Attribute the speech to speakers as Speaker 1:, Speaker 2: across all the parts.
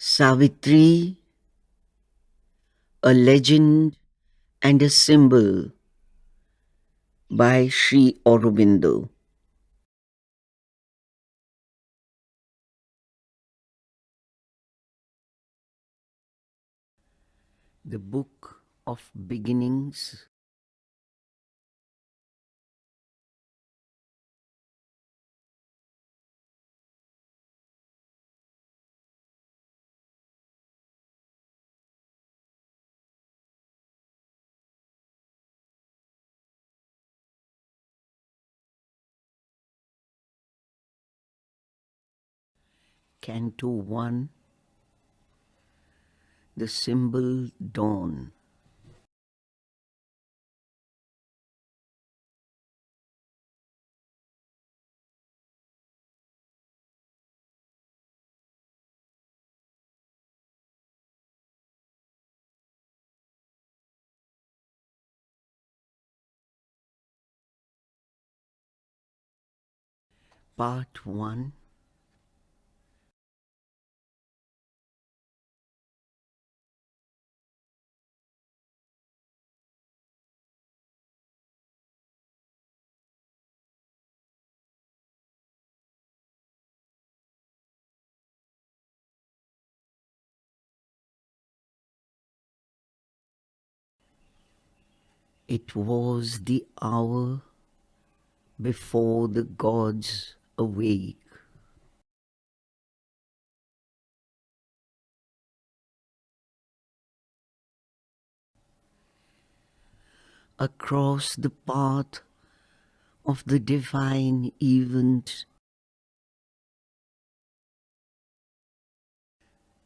Speaker 1: Savitri, a legend and a symbol by Sri Aurobindo. The Book of Beginnings. Canto 1. The Symbol Dawn. Part 1. It was the hour before the gods awake. Across the path of the divine event,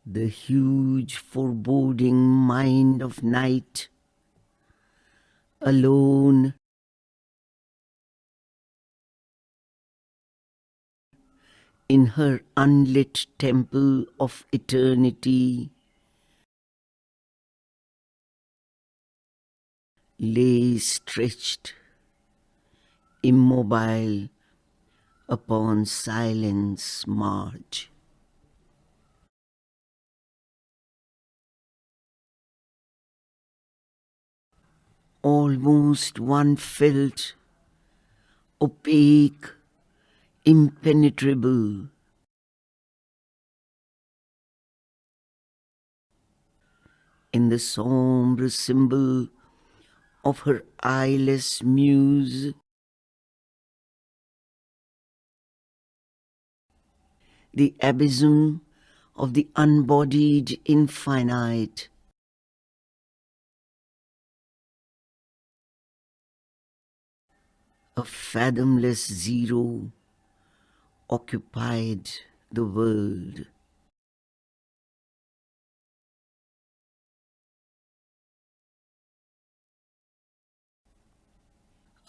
Speaker 1: the huge foreboding mind of night, alone in her unlit temple of eternity, lay stretched, immobile, upon silence marge. Almost one felt opaque, impenetrable. In the sombre symbol of her eyeless muse, the abysm of the unbodied infinite, a fathomless zero occupied the world.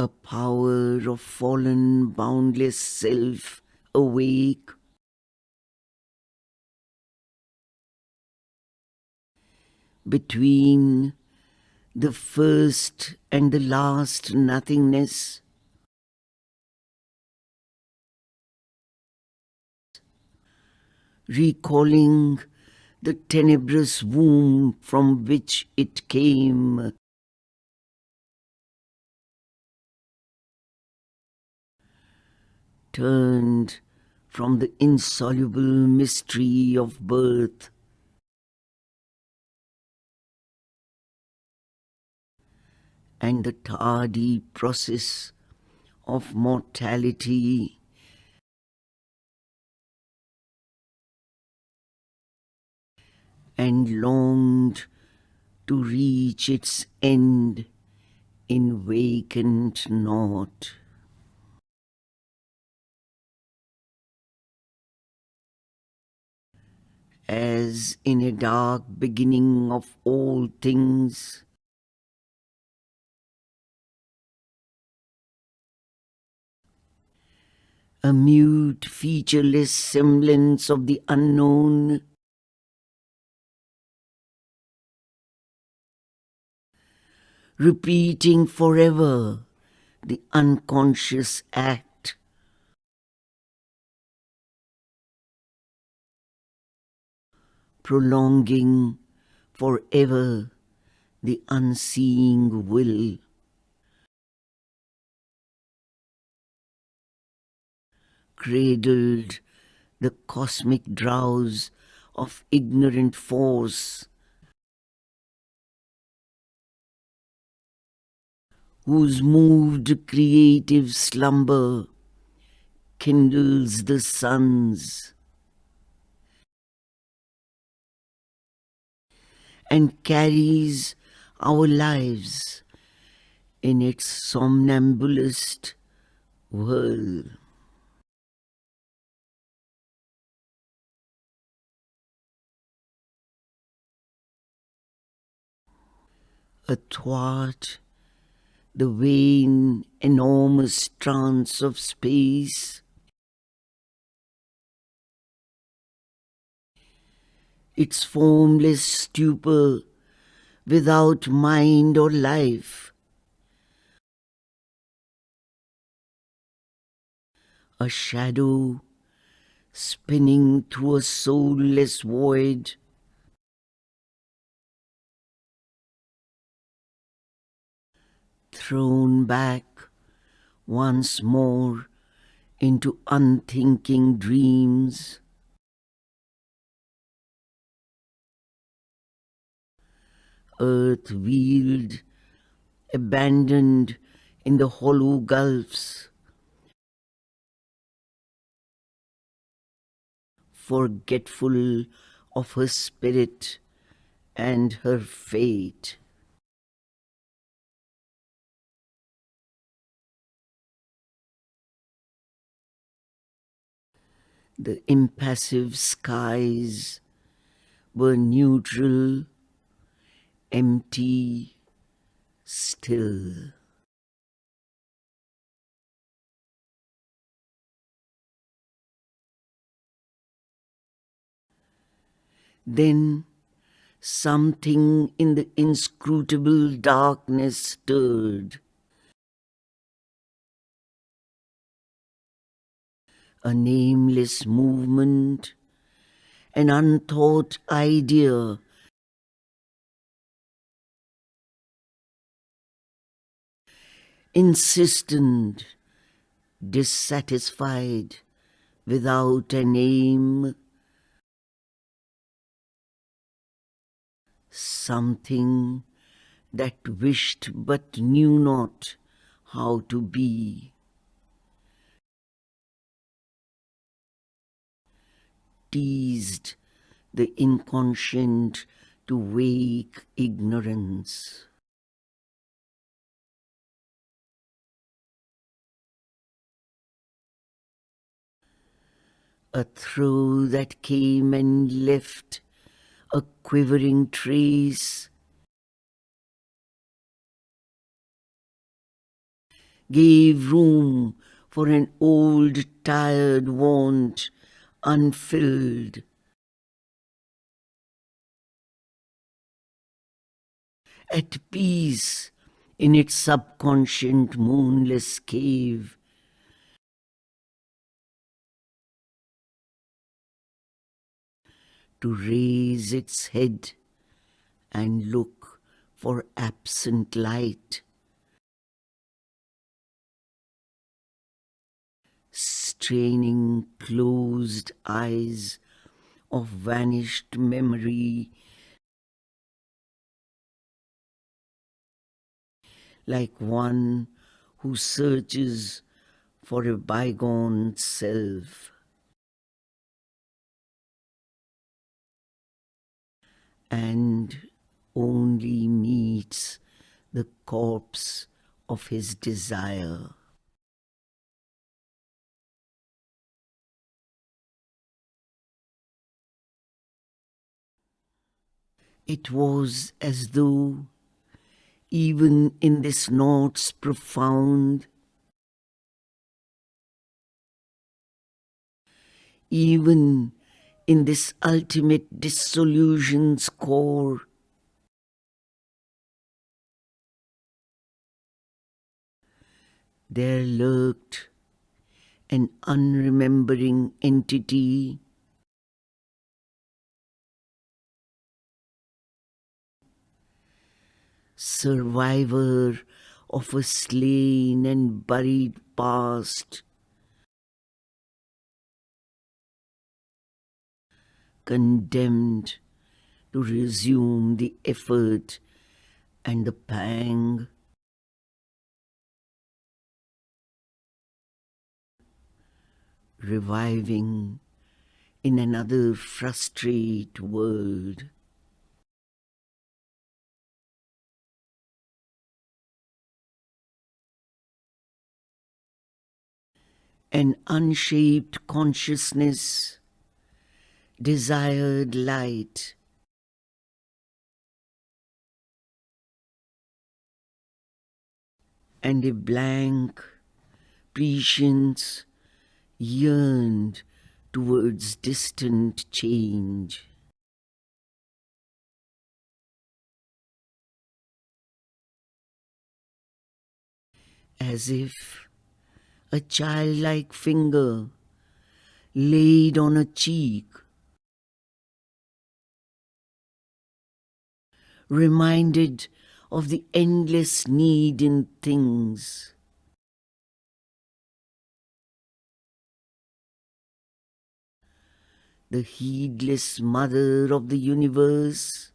Speaker 1: A power of fallen boundless self awake, between the first and the last nothingness, recalling the tenebrous womb from which it came, turned from the insoluble mystery of birth, and the tardy process of mortality, and longed to reach its end in vacant naught. As in a dark beginning of all things, a mute, featureless semblance of the unknown, repeating forever the unconscious act, prolonging forever the unseeing will, cradled the cosmic drowse of ignorant force, whose moved creative slumber kindles the suns and carries our lives in its somnambulist whirl. Athwart the vain, enormous trance of space, its formless stupor without mind or life, a shadow spinning through a soulless void, thrown back once more into unthinking dreams, earth wheeled, abandoned in the hollow gulfs, forgetful of her spirit and her fate. The impassive skies were neutral, empty, still. Then something in the inscrutable darkness stirred, a nameless movement, an unthought idea, insistent, dissatisfied, without an aim, something that wished but knew not how to be, teased the inconscient to wake ignorance. A throe that came and left a quivering trace, gave room for an old tired want unfilled, at peace in its subconscient moonless cave, to raise its head and look for absent light, straining closed eyes of vanished memory, like one who searches for a bygone self and only meets the corpse of his desire. It was as though, even in this nought's profound, even in this ultimate dissolution's core, there lurked an unremembering entity survivor of a slain and buried past, condemned to resume the effort and the pang, reviving in another frustrate world. An unshaped consciousness, desired light, and a blank prescience yearned towards distant change, as if a childlike finger laid on a cheek reminded of the endless need in things. The heedless mother of the universe,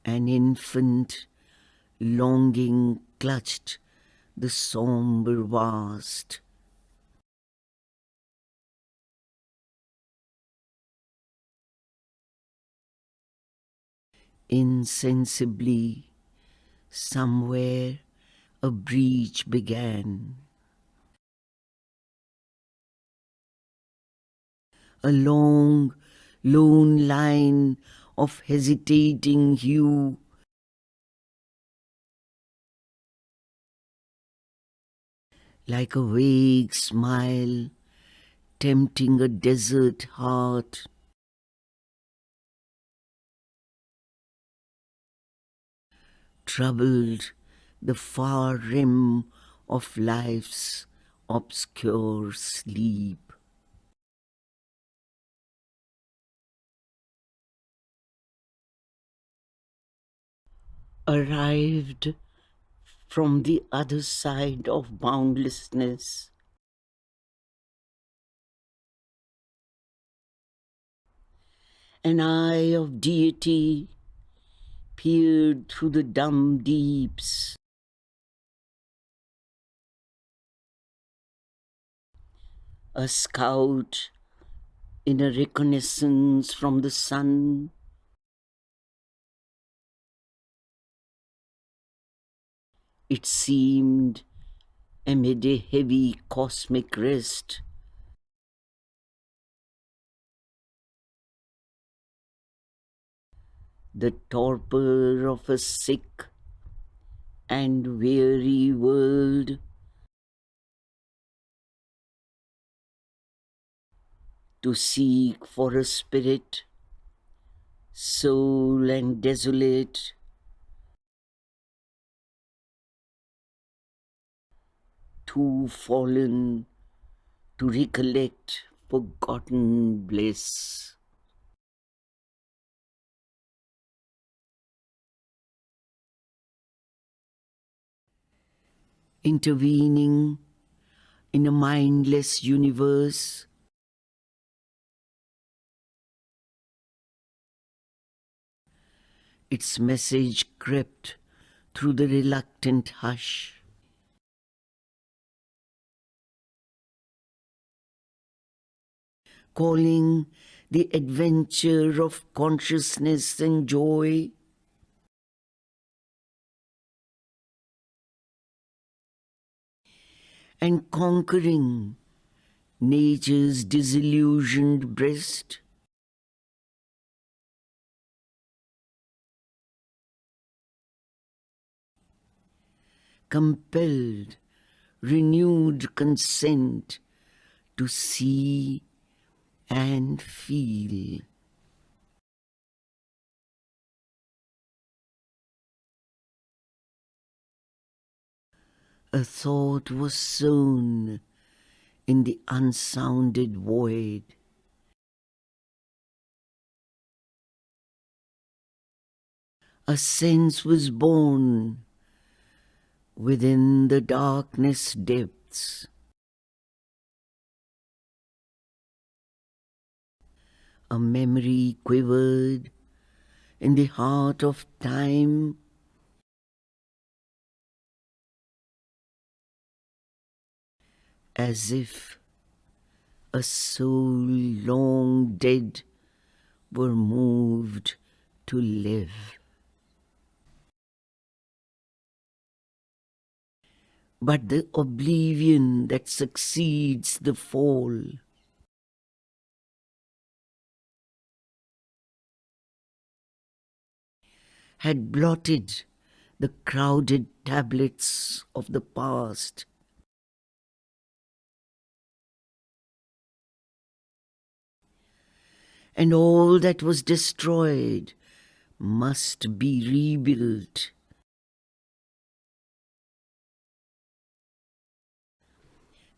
Speaker 1: an infant longing clutched the somber vast. Insensibly, somewhere a breach began. A long, lone line of hesitating hue, like a vague smile tempting a desert heart. Troubled the far rim of life's obscure sleep. Arrived from the other side of boundlessness, an eye of deity peered through the dumb deeps. A scout in a reconnaissance from the sun, it seemed, amid a heavy cosmic rest. The torpor of a sick and weary world, to seek for a spirit, soul and desolate, too fallen to recollect forgotten bliss. Intervening in a mindless universe, its message crept through the reluctant hush. Calling the adventure of consciousness and joy, and conquering nature's disillusioned breast. Compelled renewed consent to see and feel. A thought was sown in the unsounded void. A sense was born within the darkness depths. A memory quivered in the heart of time, as if a soul long dead were moved to live. But the oblivion that succeeds the fall had blotted the crowded tablets of the past, and all that was destroyed must be rebuilt.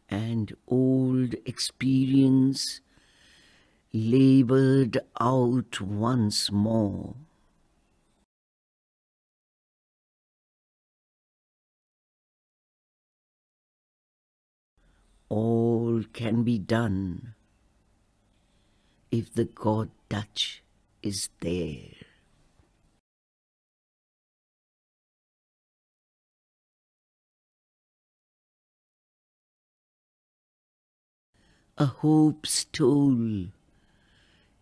Speaker 1: And old experience labored out once more. All can be done if the God touch is there. A hope stole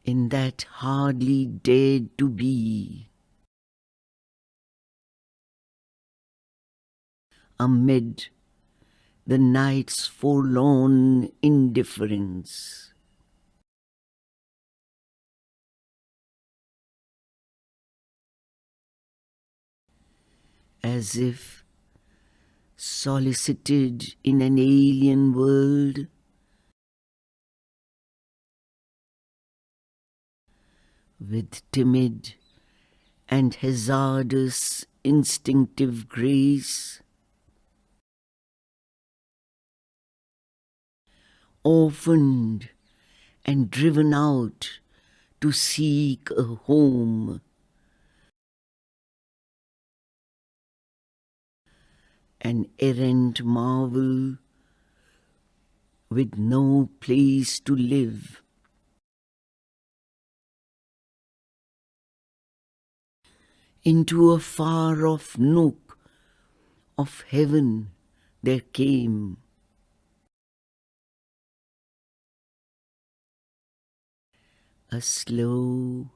Speaker 1: in that hardly dared to be, amid the night's forlorn indifference. As if solicited in an alien world, with timid and hazardous instinctive grace, orphaned and driven out to seek a home, an errant marvel with no place to live. Into a far-off nook of heaven there came a slow,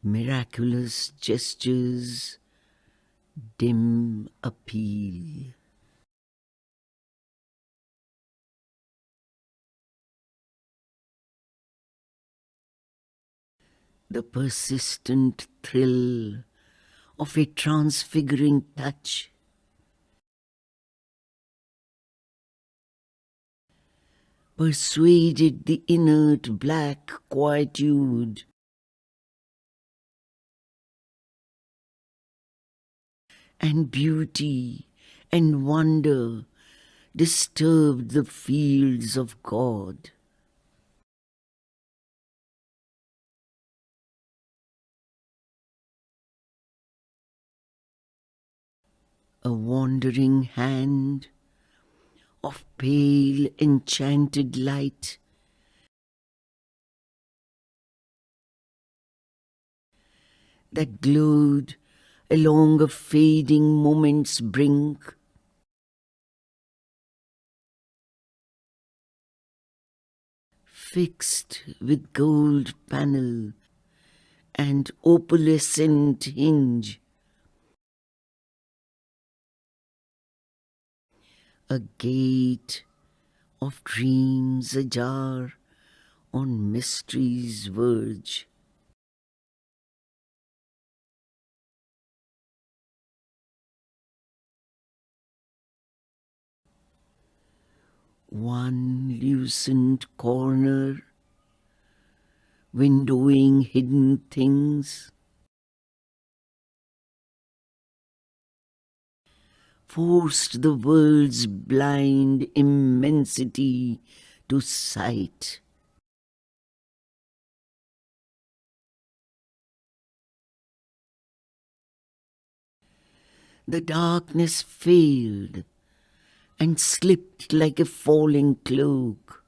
Speaker 1: miraculous gesture's dim appeal. The persistent thrill of a transfiguring touch, persuaded the inert black quietude, and beauty and wonder disturbed the fields of God. A wandering hand of pale enchanted light that glowed along a fading moment's brink, fixed with gold panel and opalescent hinge, a gate of dreams ajar on mystery's verge. One lucent corner, windowing hidden things, forced the world's blind immensity to sight. The darkness failed and slipped like a falling cloak.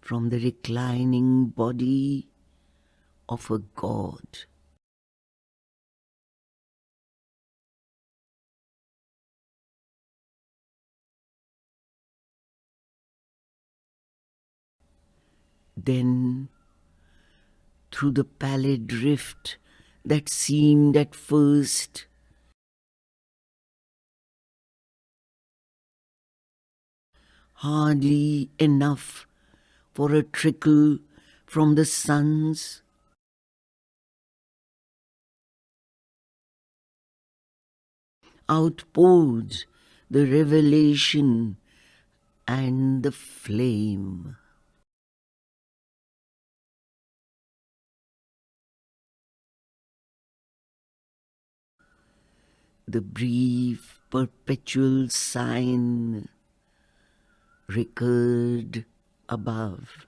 Speaker 1: From the reclining body of a god. Then, through the pallid rift that seemed at first hardly enough for a trickle from the sun's, outpoured the revelation and the flame. The brief perpetual sign recurred above.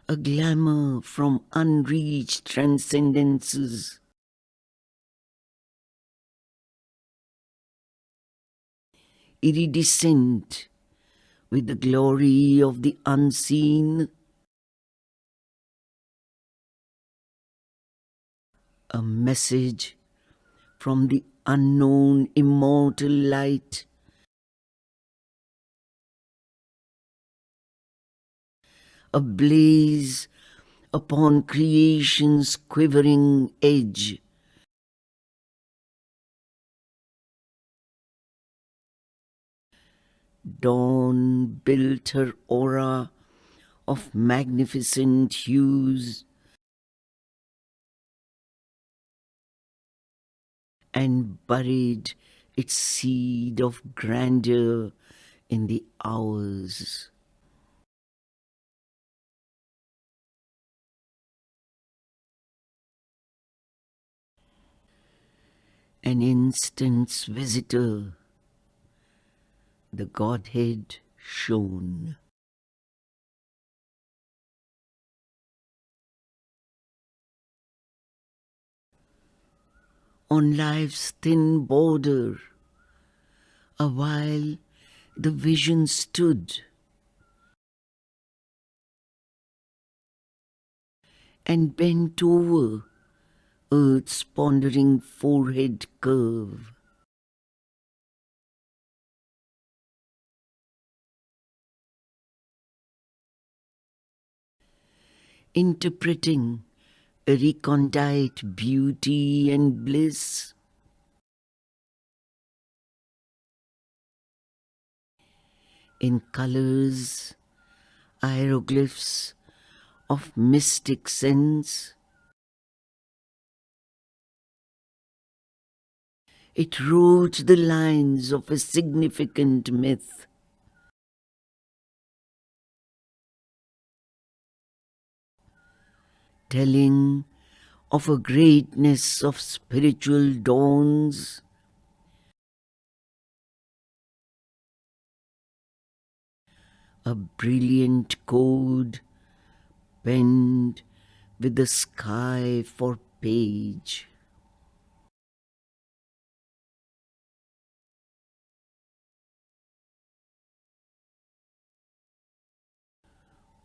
Speaker 1: A glamour from unreached transcendences, iridescent with the glory of the unseen, a message from the unknown immortal light, a blaze upon creation's quivering edge. Dawn built her aura of magnificent hues and buried its seed of grandeur in the hours. An instant's visitor, the Godhead shone. On life's thin border, a while the vision stood, and bent over earth's pondering forehead curve. Interpreting a recondite beauty and bliss, in colors, hieroglyphs of mystic sense. It wrote the lines of a significant myth, telling of a greatness of spiritual dawns, a brilliant code penned with the sky for page.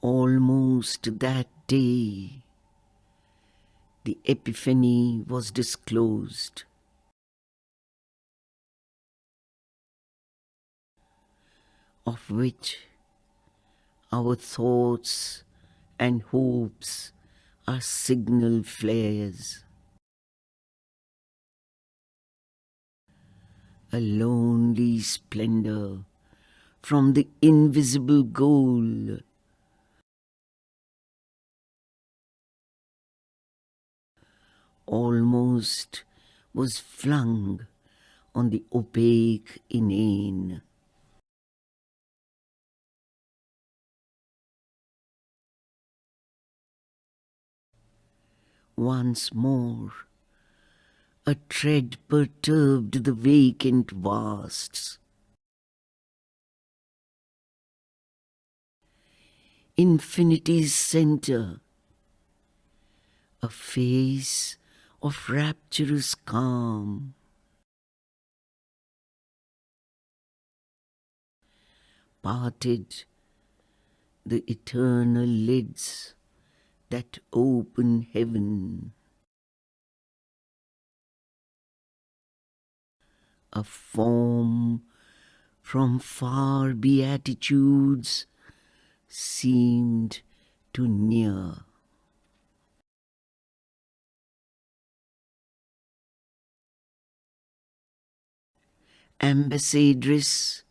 Speaker 1: Almost that day, the epiphany was disclosed, of which our thoughts and hopes are signal flares. A lonely splendor from the invisible goal, almost was flung on the opaque inane. Once more, a tread perturbed the vacant vasts. infinity's center, a face of rapturous calm. Parted the eternal lids that open heaven. A form from far beatitudes seemed to near. Ambassadress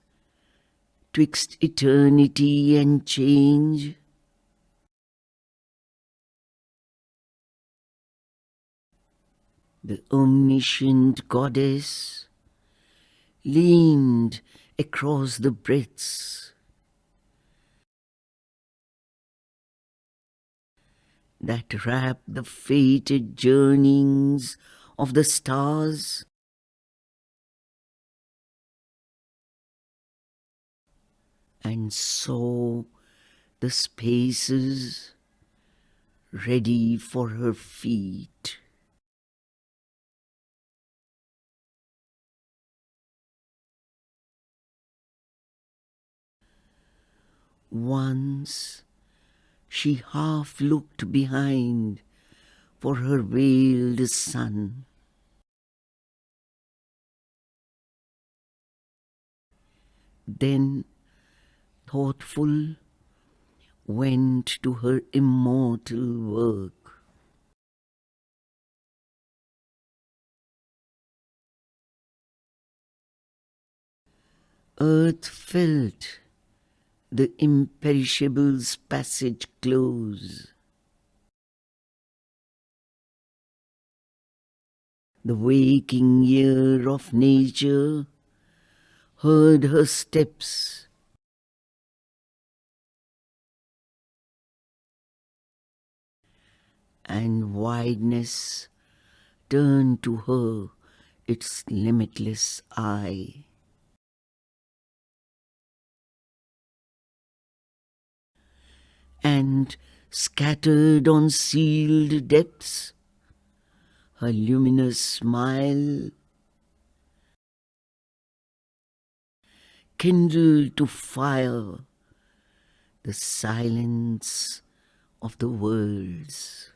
Speaker 1: twixt eternity and change, the omniscient goddess leaned across the breadths that wrap the fated journeyings of the stars, and saw the spaces ready for her feet. Once she half looked behind for her veiled son. Then, thoughtful, went to her immortal work. Earth felt the imperishable's passage close. The waking ear of nature heard her steps, and wideness turned to her its limitless eye. And scattered on sealed depths, her luminous smile kindled to fire the silence of the worlds.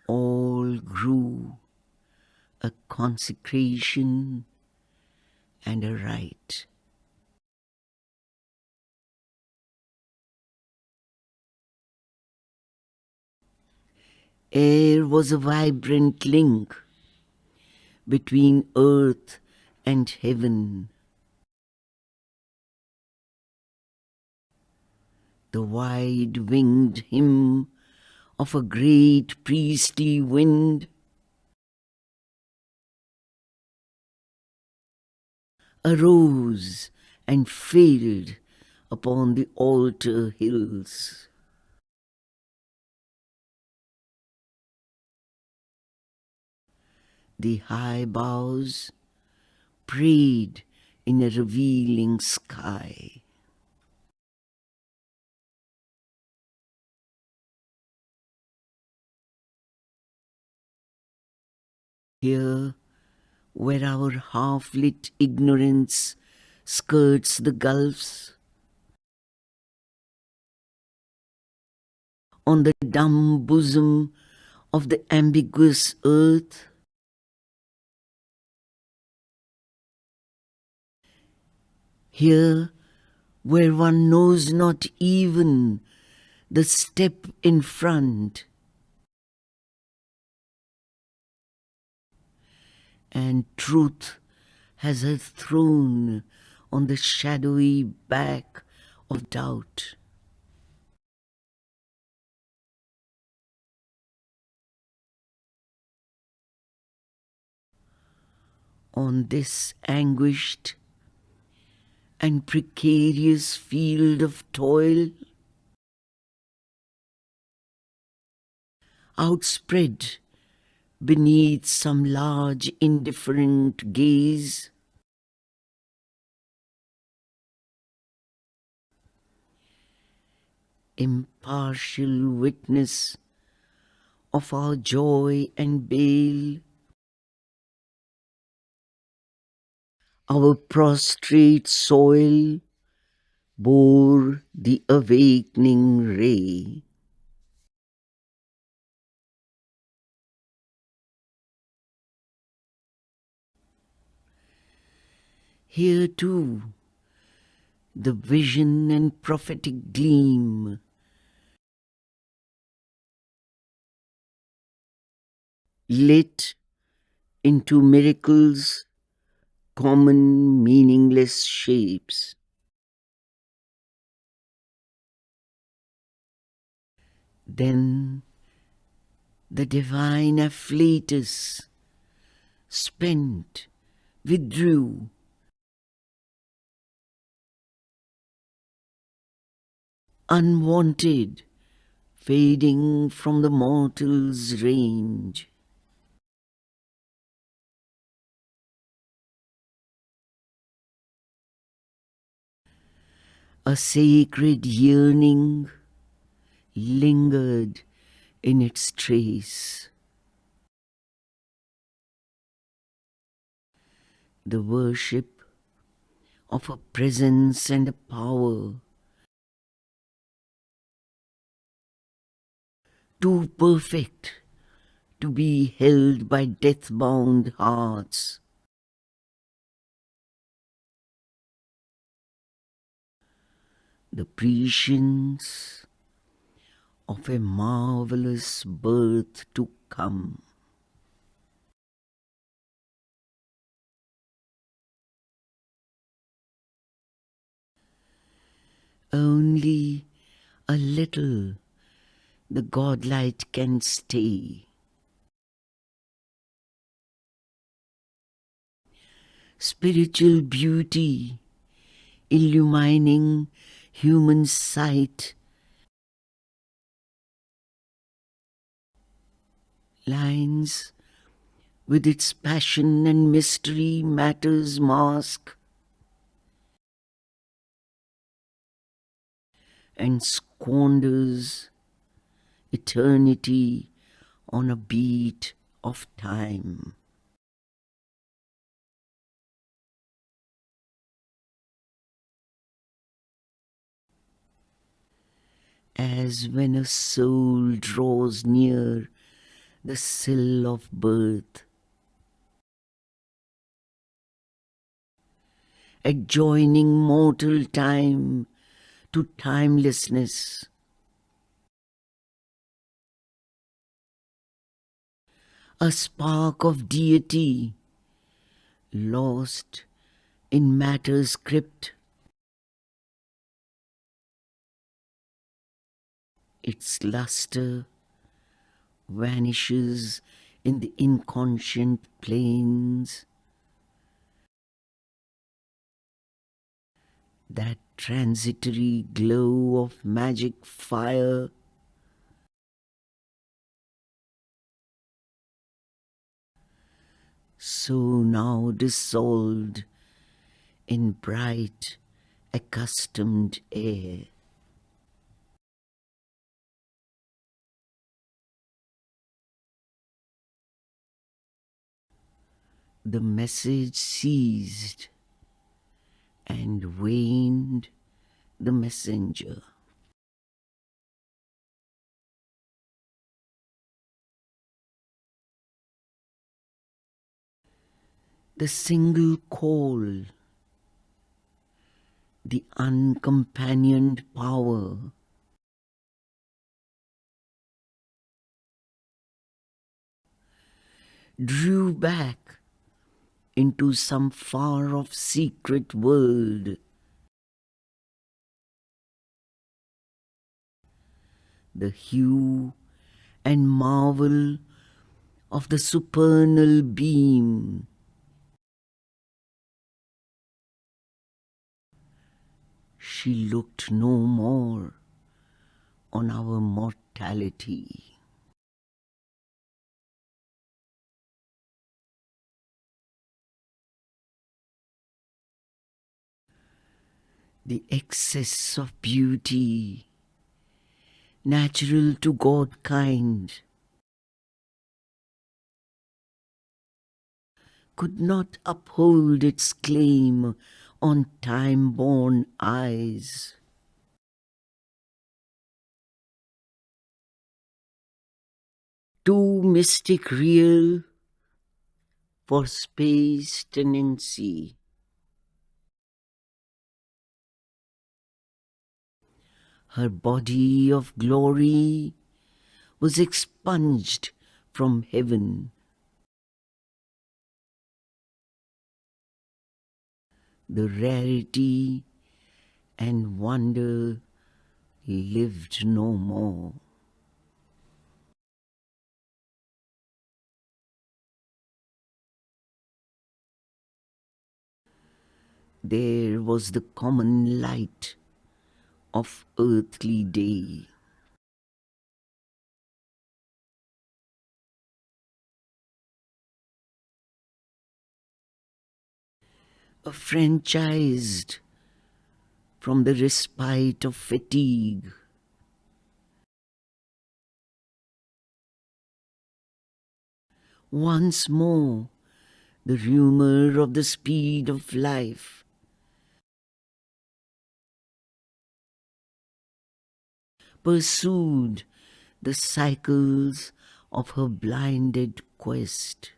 Speaker 1: All grew a consecration and a rite. Air was a vibrant link between earth and heaven. The wide-winged hymn of a great priestly wind arose and failed upon the altar hills. The high boughs prayed in a revealing sky. Here, where our half-lit ignorance skirts the gulfs, on the dumb bosom of the ambiguous earth, here, where one knows not even the step in front, and truth has her throne on the shadowy back of doubt. On this anguished and precarious field of toil, outspread beneath some large indifferent gaze. Impartial witness of our joy and bale, our prostrate soil bore the awakening ray. Here too, the vision and prophetic gleam lit into miracles, common meaningless shapes. Then the divine afflatus, spent, withdrew, unwanted, fading from the mortal's range. A sacred yearning lingered in its trace. The worship of a presence and a power too perfect to be held by death-bound hearts. The prescience of a marvelous birth to come. Only a little the godlight can stay. Spiritual beauty illumining human sight lines with its passion and mystery matter's mask, and squanders eternity on a beat of time. As when a soul draws near the sill of birth, adjoining mortal time to timelessness, a spark of deity lost in matter's crypt, its luster vanishes in the inconscient plains. That transitory glow of magic fire so now dissolved in bright, accustomed air. The message ceased and waned the messenger. The single call, the uncompanioned power, drew back into some far-off secret world. The hue and marvel of the supernal beam. She looked no more on our mortality. The excess of beauty, natural to God kind, could not uphold its claim on time-born eyes. Too mystic real for space tenancy. Her body of glory was expunged from heaven. The rarity and wonder lived no more. There was the common light of earthly day. Affranchised from the respite of fatigue. Once more, the rumor of the speed of life pursued the cycles of her blinded quest.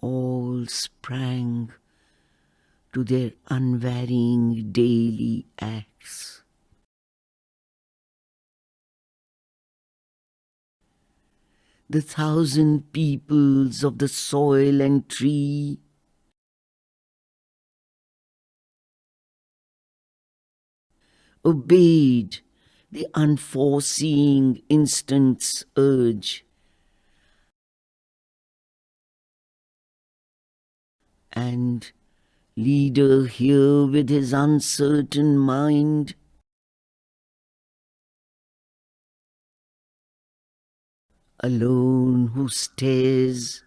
Speaker 1: All sprang to their unvarying daily acts. The thousand peoples of the soil and tree obeyed the unforeseeing instant's urge, and leader here with his uncertain mind alone who stares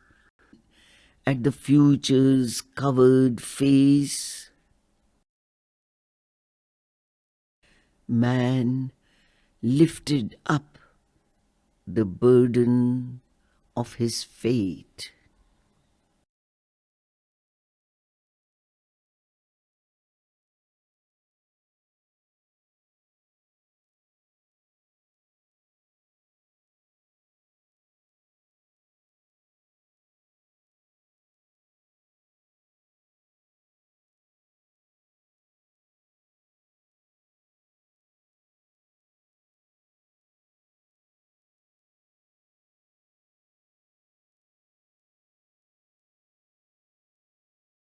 Speaker 1: at the future's covered face, man lifted up the burden of his fate.